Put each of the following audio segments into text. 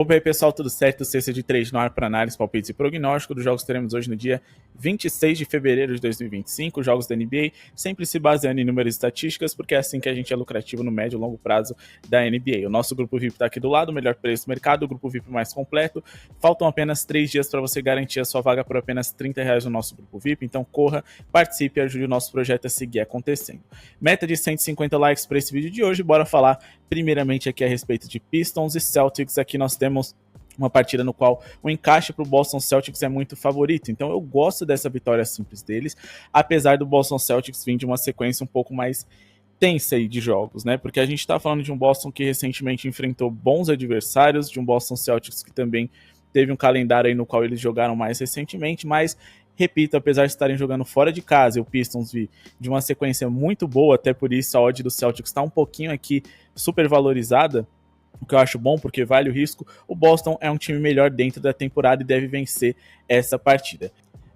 Opa aí pessoal, tudo certo? Sexta de 3 no ar para análise, palpites e prognóstico dos jogos que teremos hoje no dia 26 de fevereiro de 2025, jogos da NBA, sempre se baseando em números e estatísticas, porque é assim que a gente é lucrativo no médio e longo prazo da NBA. O nosso grupo VIP está aqui do lado, o melhor preço do mercado, o grupo VIP mais completo. Faltam apenas 3 dias para você garantir a sua vaga por apenas R$30 no nosso grupo VIP, então corra, participe e ajude o nosso projeto a seguir acontecendo. Meta de 150 likes para esse vídeo de hoje, bora falar primeiramente aqui a respeito de Pistons e Celtics. Aqui nós temos uma partida no qual o encaixe para o Boston Celtics é muito favorito, então eu gosto dessa vitória simples deles, apesar do Boston Celtics vir de uma sequência um pouco mais tensa aí de jogos, né? Porque a gente tá falando de um Boston que recentemente enfrentou bons adversários, de um Boston Celtics que também teve um calendário aí no qual eles jogaram mais recentemente, mas repito, apesar de estarem jogando fora de casa e o Pistons vir de uma sequência muito boa, até por isso a odd do Celtics está um pouquinho aqui super valorizada, o que eu acho bom, porque vale o risco. O Boston é um time melhor dentro da temporada e deve vencer essa partida.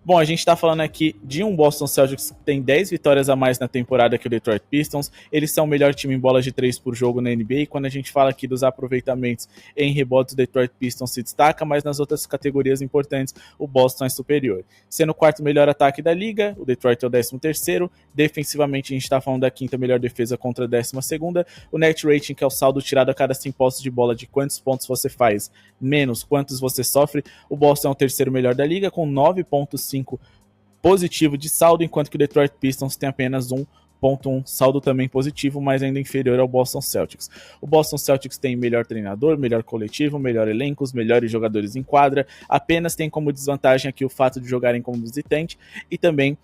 Bom, a gente está falando aqui de um Boston Celtics que tem 10 vitórias a mais na temporada que o Detroit Pistons. Eles são o melhor time em bolas de 3 por jogo na NBA. E quando a gente fala aqui dos aproveitamentos em rebotes, o Detroit Pistons se destaca, mas nas outras categorias importantes, o Boston é superior. Sendo o quarto melhor ataque da liga, o Detroit é o 13º. Defensivamente, a gente está falando da quinta melhor defesa contra a 12ª. O net rating, que é o saldo tirado a cada 100 posses de bola de quantos pontos você faz, menos quantos você sofre. O Boston é o terceiro melhor da liga, com 9,5 positivo de saldo, enquanto que o Detroit Pistons tem apenas 1,1 saldo também positivo, mas ainda inferior ao Boston Celtics. O Boston Celtics tem melhor treinador, melhor coletivo, melhor elenco, os melhores jogadores em quadra, apenas tem como desvantagem aqui o fato de jogarem como visitante e também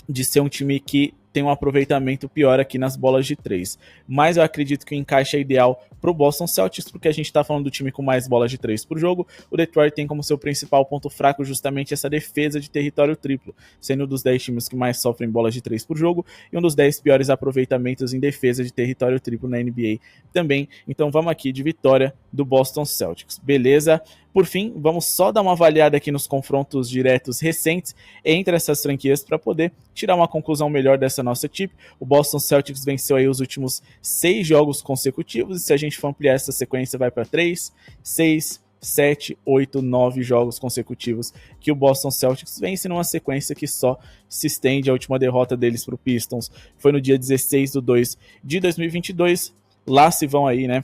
de ser um time que tem um aproveitamento pior aqui nas bolas de 3. Mas eu acredito que o encaixe é ideal para o Boston Celtics, porque a gente está falando do time com mais bolas de 3 por jogo. O Detroit tem como seu principal ponto fraco justamente essa defesa de território triplo, sendo um dos 10 times que mais sofrem bolas de 3 por jogo e um dos 10 piores aproveitamentos em defesa de território triplo na NBA também. Então vamos aqui de vitória do Boston Celtics, beleza? Por fim, vamos só dar uma avaliada aqui nos confrontos diretos recentes entre essas franquias para poder tirar uma conclusão melhor dessa nossa equipe. O Boston Celtics venceu aí os últimos 6 jogos consecutivos, e se a gente for ampliar essa sequência vai para 3, 6, 7, 8, 9 jogos consecutivos que o Boston Celtics vence numa sequência que só se estende. A última derrota deles para o Pistons foi no dia 16/2 de 2022. Lá se vão aí, né,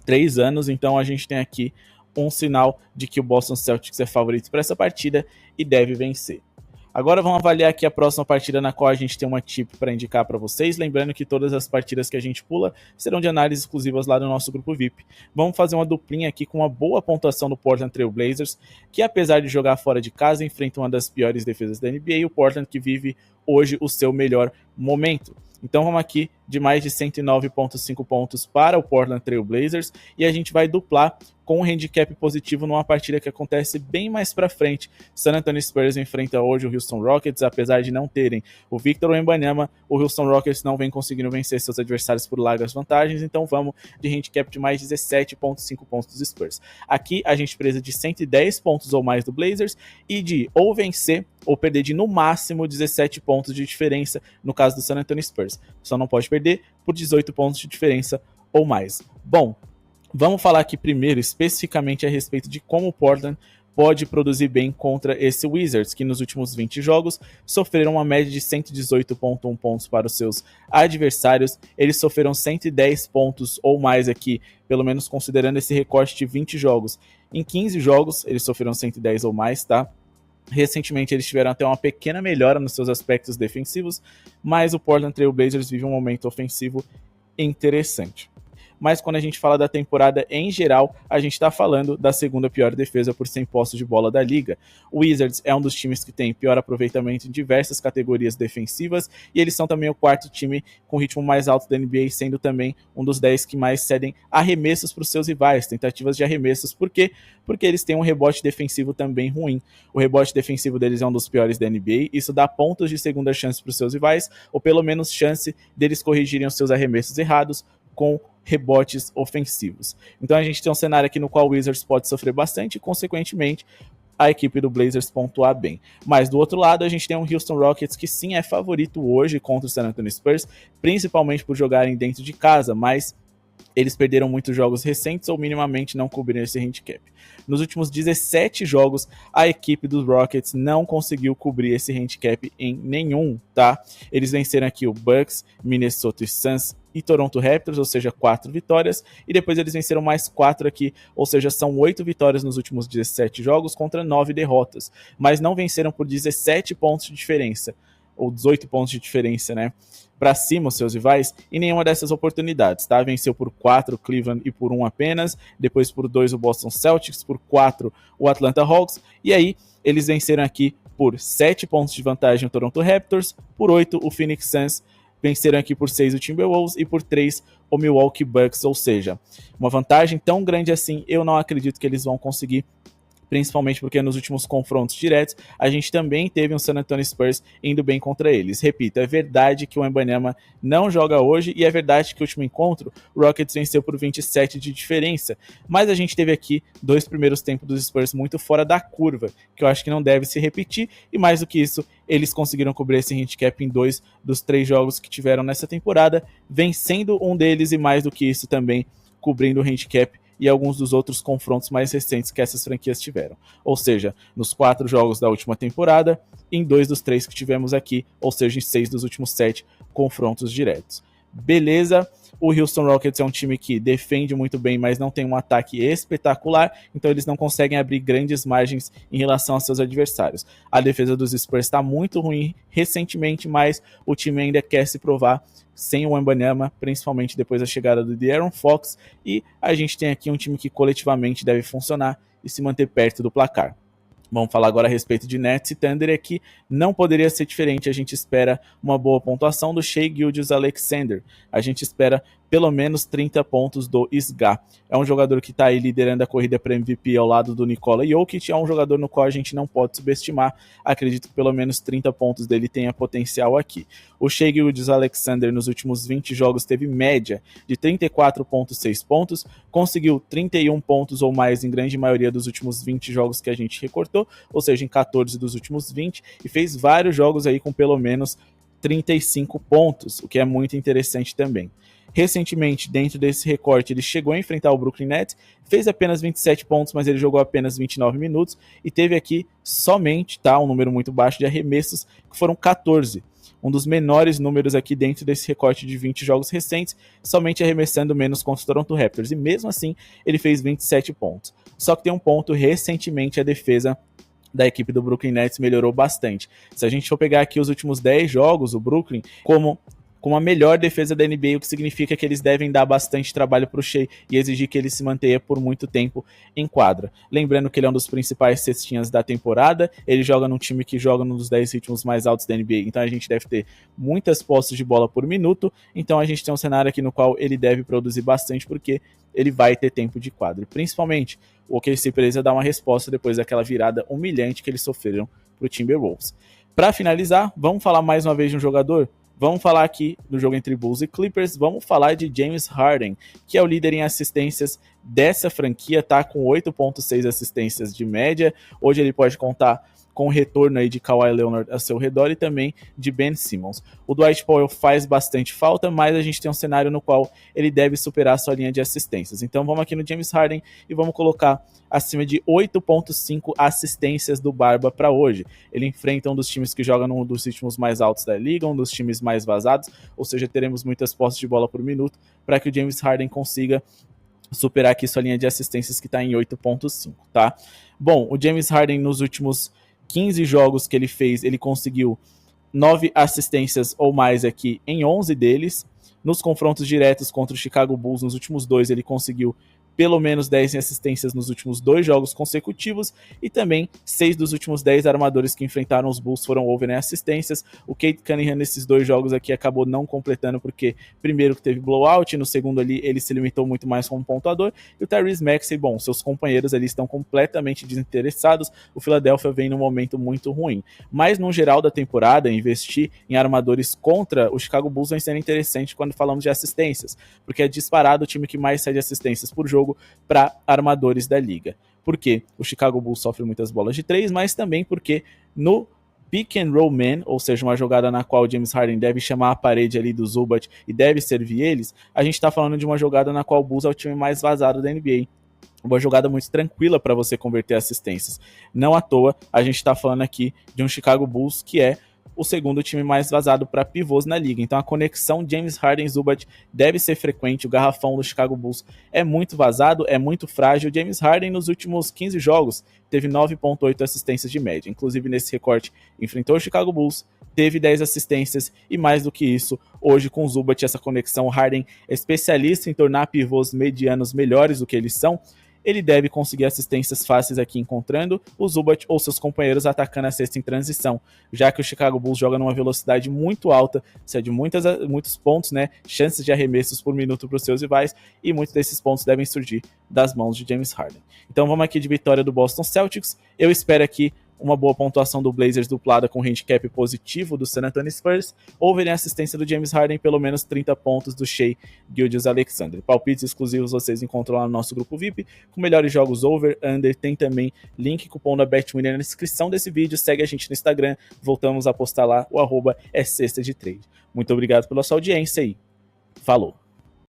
3 anos, então a gente tem aqui um sinal de que o Boston Celtics é favorito para essa partida e deve vencer. Agora vamos avaliar aqui a próxima partida na qual a gente tem uma tip para indicar para vocês, lembrando que todas as partidas que a gente pula serão de análises exclusivas lá no nosso grupo VIP. Vamos fazer uma duplinha aqui com uma boa pontuação do Portland Trail Blazers, que apesar de jogar fora de casa, enfrenta uma das piores defesas da NBA, o Portland que vive hoje o seu melhor momento. Então vamos aqui de mais de 109,5 pontos para o Portland Trail Blazers e a gente vai duplar com um handicap positivo numa partida que acontece bem mais para frente. San Antonio Spurs enfrenta hoje o Houston Rockets, apesar de não terem o Victor Wembanyama, o Houston Rockets não vem conseguindo vencer seus adversários por largas vantagens, então vamos de handicap de mais 17,5 pontos dos Spurs. Aqui a gente precisa de 110 pontos ou mais do Blazers e de ou vencer ou perder de no máximo 17 pontos de diferença no caso do San Antonio Spurs. Só não pode perder por 18 pontos de diferença ou mais. Bom, vamos falar aqui primeiro especificamente a respeito de como o Portland pode produzir bem contra esse Wizards, que nos últimos 20 jogos sofreram uma média de 118,1 pontos para os seus adversários. Eles sofreram 110 pontos ou mais aqui, pelo menos considerando esse recorte de 20 jogos. Em 15 jogos, eles sofreram 110 ou mais, tá? Recentemente eles tiveram até uma pequena melhora nos seus aspectos defensivos, mas o Portland Trail Blazers vive um momento ofensivo interessante. Mas quando a gente fala da temporada em geral, a gente está falando da segunda pior defesa por 100 posses de bola da liga. O Wizards é um dos times que tem pior aproveitamento em diversas categorias defensivas e eles são também o quarto time com ritmo mais alto da NBA, sendo também um dos 10 que mais cedem arremessos para os seus rivais, tentativas de arremessos. Por quê? Porque eles têm um rebote defensivo também ruim. O rebote defensivo deles é um dos piores da NBA, isso dá pontos de segunda chance para os seus rivais, ou pelo menos chance deles corrigirem os seus arremessos errados com rebotes ofensivos. Então a gente tem um cenário aqui no qual o Wizards pode sofrer bastante e, consequentemente, a equipe do Blazers pontuar bem. Mas do outro lado, a gente tem um Houston Rockets que sim é favorito hoje contra o San Antonio Spurs, principalmente por jogarem dentro de casa, mas eles perderam muitos jogos recentes ou minimamente não cobriram esse handicap. Nos últimos 17 jogos, a equipe dos Rockets não conseguiu cobrir esse handicap em nenhum, tá? Eles venceram aqui o Bucks, Minnesota Suns e Toronto Raptors, ou seja, 4 vitórias, e depois eles venceram mais 4 aqui, ou seja, são 8 vitórias nos últimos 17 jogos contra 9 derrotas, mas não venceram por 17 pontos de diferença, ou 18 pontos de diferença, né? Para cima os seus rivais em nenhuma dessas oportunidades, tá? Venceu por 4 Cleveland e por 1 apenas, depois por 2 o Boston Celtics, por 4 o Atlanta Hawks, e aí eles venceram aqui por 7 pontos de vantagem o Toronto Raptors, por 8 o Phoenix Suns, venceram aqui por 6 o Timberwolves e por 3 o Milwaukee Bucks, ou seja, uma vantagem tão grande assim, eu não acredito que eles vão conseguir, principalmente porque nos últimos confrontos diretos, a gente também teve um San Antonio Spurs indo bem contra eles. Repito, é verdade que o Wembanyama não joga hoje, e é verdade que o último encontro, o Rockets venceu por 27 de diferença, mas a gente teve aqui 2 primeiros tempos dos Spurs muito fora da curva, que eu acho que não deve se repetir, e mais do que isso, eles conseguiram cobrir esse handicap em 2 dos 3 jogos que tiveram nessa temporada, vencendo um deles, e mais do que isso também, cobrindo o handicap e alguns dos outros confrontos mais recentes que essas franquias tiveram. Ou seja, nos 4 jogos da última temporada, em 2 dos 3 que tivemos aqui, ou seja, em 6 dos últimos 7 confrontos diretos. Beleza, o Houston Rockets é um time que defende muito bem, mas não tem um ataque espetacular, então eles não conseguem abrir grandes margens em relação aos seus adversários. A defesa dos Spurs está muito ruim recentemente, mas o time ainda quer se provar sem o Wembanyama, principalmente depois da chegada do De'Aaron Fox, e a gente tem aqui um time que coletivamente deve funcionar e se manter perto do placar. Vamos falar agora a respeito de Nets e Thunder, e aqui não poderia ser diferente, a gente espera uma boa pontuação do Shai Gilgeous-Alexander, a gente espera pelo menos 30 pontos do SGA. É um jogador que está aí liderando a corrida para MVP ao lado do Nikola Jokic, é um jogador no qual a gente não pode subestimar, acredito que pelo menos 30 pontos dele tenha potencial aqui. O Shai Gilgeous-Alexander nos últimos 20 jogos teve média de 34,6 pontos, conseguiu 31 pontos ou mais em grande maioria dos últimos 20 jogos que a gente recortou, ou seja, em 14 dos últimos 20, e fez vários jogos aí com pelo menos 35 pontos, o que é muito interessante também. Recentemente, dentro desse recorte, ele chegou a enfrentar o Brooklyn Nets, fez apenas 27 pontos, mas ele jogou apenas 29 minutos e teve aqui somente, tá, um número muito baixo de arremessos, que foram 14. Um dos menores números aqui dentro desse recorte de 20 jogos recentes, somente arremessando menos contra o Toronto Raptors. E mesmo assim, ele fez 27 pontos. Só que tem um ponto, recentemente a defesa da equipe do Brooklyn Nets melhorou bastante. Se a gente for pegar aqui os últimos 10 jogos, o Brooklyn, com a melhor defesa da NBA, o que significa que eles devem dar bastante trabalho para o Shai e exigir que ele se mantenha por muito tempo em quadra. Lembrando que ele é um dos principais cestinhas da temporada, ele joga num time que joga num dos 10 ritmos mais altos da NBA, então a gente deve ter muitas posses de bola por minuto, então a gente tem um cenário aqui no qual ele deve produzir bastante, porque ele vai ter tempo de quadra. Principalmente, o OKC precisa dar uma resposta depois daquela virada humilhante que eles sofreram para o Timberwolves. Para finalizar, vamos falar mais uma vez de um jogador? Vamos falar aqui do jogo entre Bulls e Clippers, vamos falar de James Harden, que é o líder em assistências dessa franquia, tá com 8,6 assistências de média. Hoje ele pode contar com o retorno aí de Kawhi Leonard a seu redor e também de Ben Simmons. O Dwight Powell faz bastante falta, mas a gente tem um cenário no qual ele deve superar a sua linha de assistências. Então vamos aqui no James Harden e vamos colocar acima de 8,5 assistências do Barba para hoje. Ele enfrenta um dos times que joga num dos ritmos mais altos da liga, um dos times mais vazados, ou seja, teremos muitas posses de bola por minuto para que o James Harden consiga superar aqui sua linha de assistências que está em 8,5, tá? Bom, o James Harden nos últimos 15 jogos que ele fez, ele conseguiu 9 assistências ou mais aqui em 11 deles. Nos confrontos diretos contra o Chicago Bulls, nos últimos 2, ele conseguiu pelo menos 10 assistências nos últimos 2 jogos consecutivos, e também 6 dos últimos 10 armadores que enfrentaram os Bulls foram over em assistências. O Cade Cunningham nesses 2 jogos aqui acabou não completando, porque primeiro que teve blowout, e no segundo ali ele se limitou muito mais como pontuador, e o Tyrese Maxey, bom, seus companheiros ali estão completamente desinteressados, o Philadelphia vem num momento muito ruim, mas no geral da temporada, investir em armadores contra o Chicago Bulls vai ser interessante quando falamos de assistências, porque é disparado o time que mais cede assistências por jogo para armadores da liga. Porque o Chicago Bulls sofre muitas bolas de 3, mas também porque no pick and roll man, ou seja, uma jogada na qual o James Harden deve chamar a parede ali do Zubac e deve servir eles, a gente está falando de uma jogada na qual o Bulls é o time mais vazado da NBA. Uma jogada muito tranquila para você converter assistências. Não à toa, a gente está falando aqui de um Chicago Bulls que é o segundo time mais vazado para pivôs na liga. Então a conexão James Harden-Zubac deve ser frequente. O garrafão do Chicago Bulls é muito vazado, é muito frágil. James Harden nos últimos 15 jogos teve 9,8 assistências de média. Inclusive nesse recorte enfrentou o Chicago Bulls, teve 10 assistências e mais do que isso, hoje com o Zubac essa conexão, Harden é especialista em tornar pivôs medianos melhores do que eles são. Ele deve conseguir assistências fáceis aqui encontrando o Zubac ou seus companheiros atacando a cesta em transição, já que o Chicago Bulls joga numa velocidade muito alta, cede muitos pontos, né, chances de arremessos por minuto para os seus rivais, e muitos desses pontos devem surgir das mãos de James Harden. Então vamos aqui de vitória do Boston Celtics. Eu espero aqui uma boa pontuação do Blazers duplada com handicap positivo do San Antonio Spurs, ou verem a assistência do James Harden, pelo menos 30 pontos do Shai Gilgeous-Alexander. Palpites exclusivos vocês encontram lá no nosso grupo VIP, com melhores jogos over, under, tem também link cupom da BetWinner na descrição desse vídeo, segue a gente no Instagram, voltamos a postar lá, o @é cesta de trade. Muito obrigado pela sua audiência e falou!